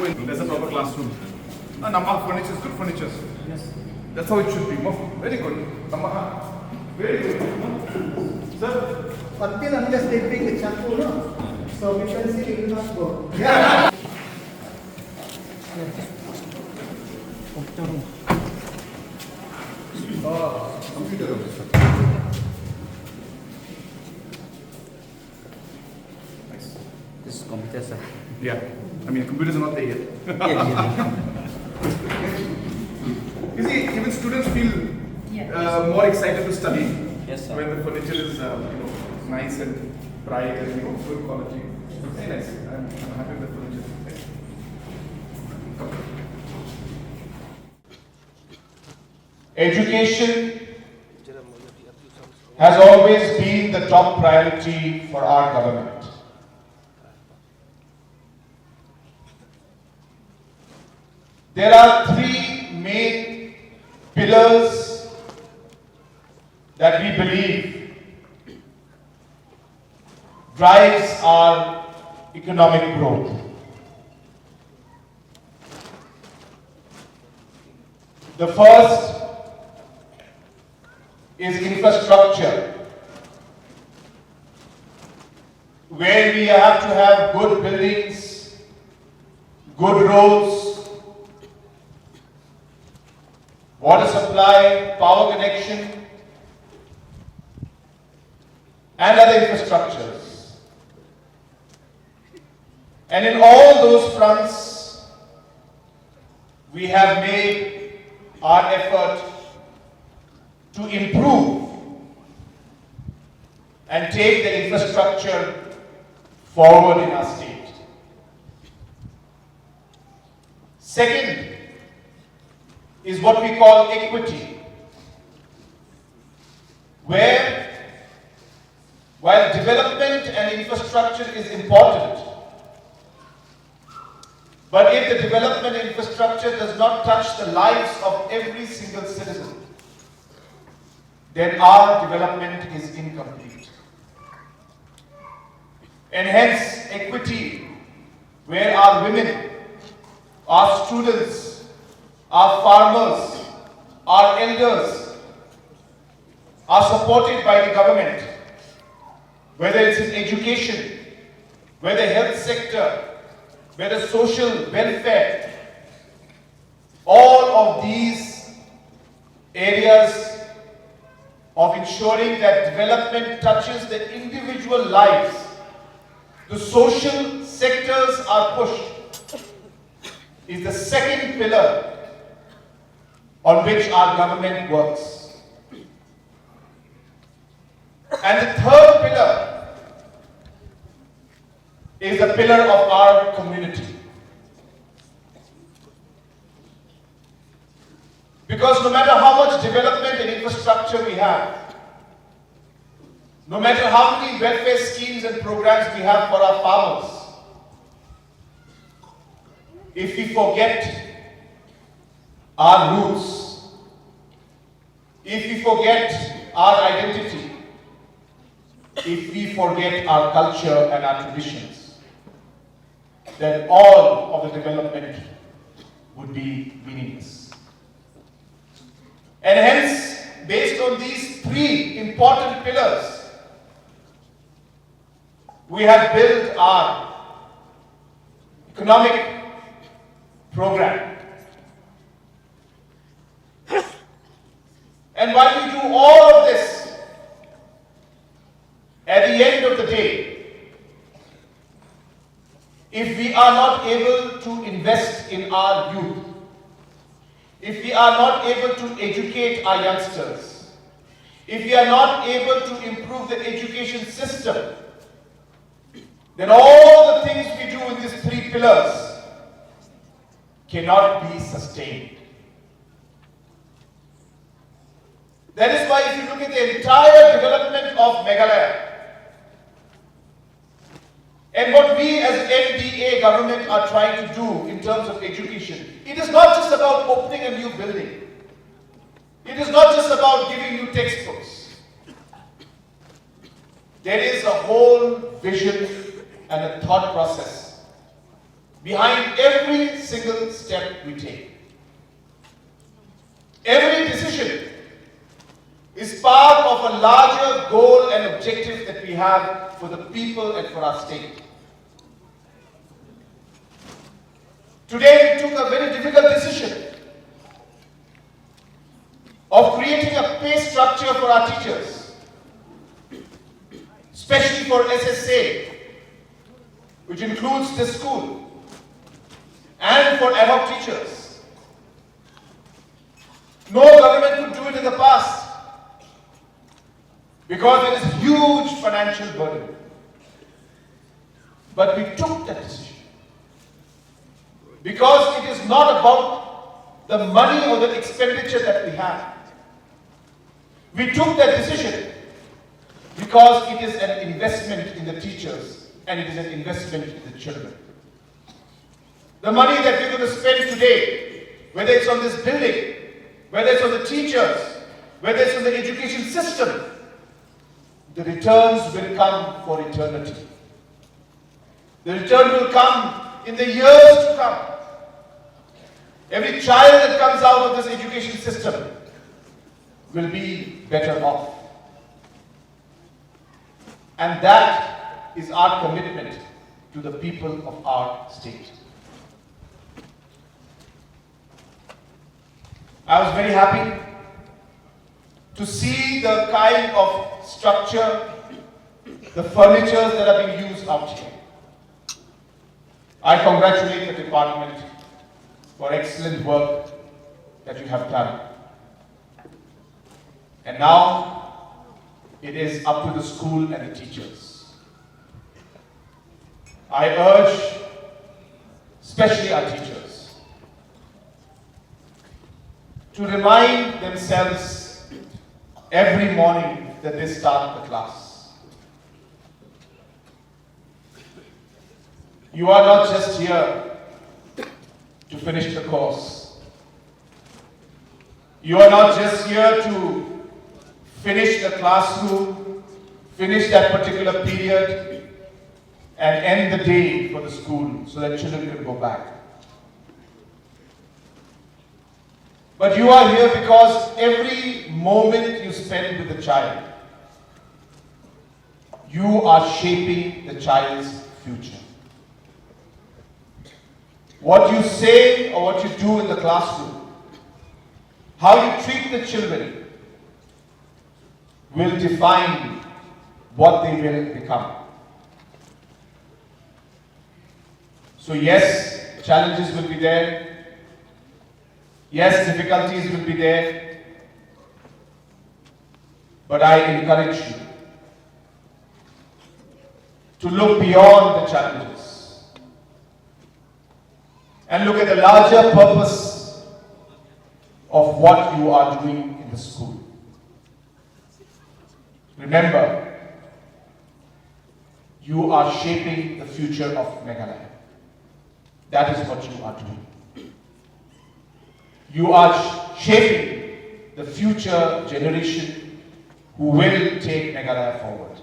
go in. There's a proper classroom. Namma furniture, good furniture. Yes. That's how it should be. Very good. Namma. Very good. Sir. Until unless they bring the shampoo, no? So we can see it will not go. Yeah. Computer. Nice. This is computer, sir. Yeah. I mean, computers are not there yet. You see, even students feel more excited to study Yes, sir. when the furniture is nice and bright and good quality. Very nice. I'm happy with the furniture. Education has always been the top priority for our government. There are three main pillars that we believe drives our economic growth. The first is infrastructure, where we have to have good buildings, good roads, water supply, power connection, and other infrastructures. And in all those fronts, we have made our effort to improve and take the infrastructure forward in our state. Second is what we call equity, where while development and infrastructure is important, but if the development infrastructure does not touch the lives of every single citizen, then our development is incomplete. And hence, equity, where our women, our students, our farmers, our elders are supported by the government, whether it's in education, whether health sector, whether social welfare, all of these areas of ensuring that development touches the individual lives, the social sectors are pushed, is the second pillar on which our government works. And the third pillar is the pillar of our community. Because no matter how much development and infrastructure we have, no matter how many welfare schemes and programs we have for our farmers, if we forget our roots, if we forget our identity, if we forget our culture and our traditions, then all of the development would be meaningless. And hence, based on these three important pillars, we have built our economic program. And while we do all of this, at the end of the day, if we are not able to invest in our youth, if we are not able to educate our youngsters, if we are not able to improve the education system, then all the things we do in these three pillars cannot be sustained. That is why if you look at the entire development of Meghalaya, and what we as NDA government are trying to do in terms of education, it is not just about opening a new building. It is not just about giving new textbooks. There is a whole vision and a thought process behind every single step we take. Every decision is part of a larger goal and objective that we have for the people and for our state. Today we took a very difficult decision of creating a pay structure for our teachers, especially for SSA, which includes this school, and for ad hoc teachers. No government could do it in the past because there is huge financial burden. But we took that decision because it is not about the money or the expenditure that we have. We took that decision because it is an investment in the teachers and it is an investment in the children. The money that we're going to spend today, whether it's on this building, whether it's on the teachers, whether it's on the education system, the returns will come for eternity. The return will come in the years to come. Every child that comes out of this education system will be better off. And that is our commitment to the people of our state. I was very happy to see the kind of structure, the furniture that are being used out here. I congratulate the department for excellent work that you have done. And now it is up to the school and the teachers. I urge, especially our teachers, to remind themselves every morning that they start the class. You are not just here to finish the course. You are not just here to finish the classroom, finish that particular period, and end the day for the school so that children can go back. But you are here because every moment you spend with the child, you are shaping the child's future. What you say or what you do in the classroom, how you treat the children, will define what they will become. So yes, challenges will be there. Yes, difficulties will be there. But I encourage you to look beyond the challenges and look at the larger purpose of what you are doing in the school. Remember, you are shaping the future of Meghalaya. That is what you are doing. You are shaping the future generation who will take Meghalaya forward.